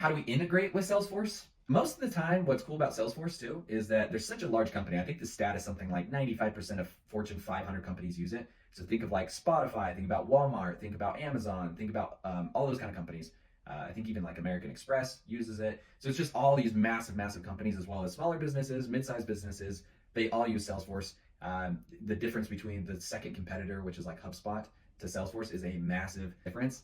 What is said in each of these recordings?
How do we integrate with Salesforce? Most of the time, what's cool about Salesforce too is that there's such a large company. I think the stat is something like 95% of Fortune 500 companies use it. So think of like Spotify, think about Walmart, think about Amazon, think about all those kind of companies. I think even like American Express uses it. So it's just all these massive, massive companies as well as smaller businesses, mid-sized businesses. They all use Salesforce. The difference between the second competitor, which is like HubSpot, to Salesforce is a massive difference.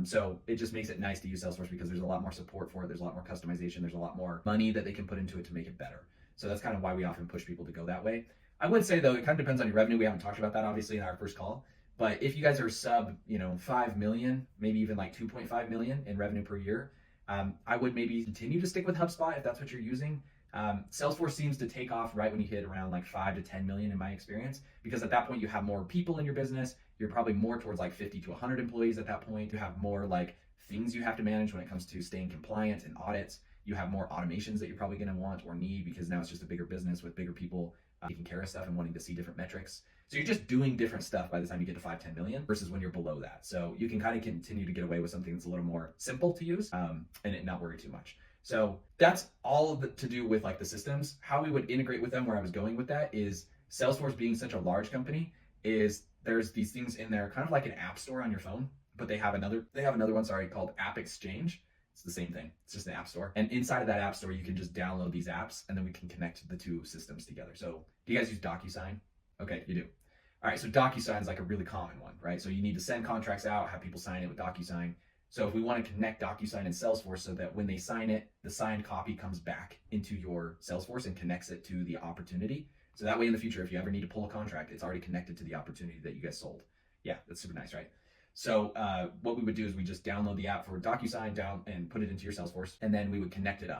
So it just makes it nice to use Salesforce because there's a lot more support for it. There's a lot more customization. There's a lot more money that they can put into it to make it better. So that's kind of why we often push people to go that way. I would say though, it kind of depends on your revenue. We haven't talked about that obviously in our first call, but if you guys are sub, 5 million, maybe even like 2.5 million in revenue per year, I would maybe continue to stick with HubSpot if that's what you're using. Salesforce seems to take off right when you hit around like 5 to 10 million in my experience, because at that point you have more people in your business. You're probably more towards like 50 to 100 employees at that point. You have more like things you have to manage when it comes to staying compliant and audits. You have more automations that you're probably going to want or need because now it's just a bigger business with bigger people taking care of stuff and wanting to see different metrics. So you're just doing different stuff by the time you get to 5, 10 million versus when you're below that. So you can kind of continue to get away with something that's a little more simple to use and it not worry too much. So that's all of to do with like the systems. How we would integrate with them, where I was going with that is Salesforce being such a large company is there's these things in there, kind of like an app store on your phone, but they have another one, called App Exchange. It's the same thing. It's just an app store. And inside of that app store, you can just download these apps and then we can connect the two systems together. So do you guys use DocuSign? Okay, you do. All right, so DocuSign is like a really common one, right? So you need to send contracts out, have people sign it with DocuSign. So if we want to connect DocuSign and Salesforce so that when they sign it, the signed copy comes back into your Salesforce and connects it to the opportunity. So that way in the future, if you ever need to pull a contract, it's already connected to the opportunity that you guys sold. Yeah, that's super nice, right? So what we would do is we just download the app for DocuSign down and put it into your Salesforce, and then we would connect it up.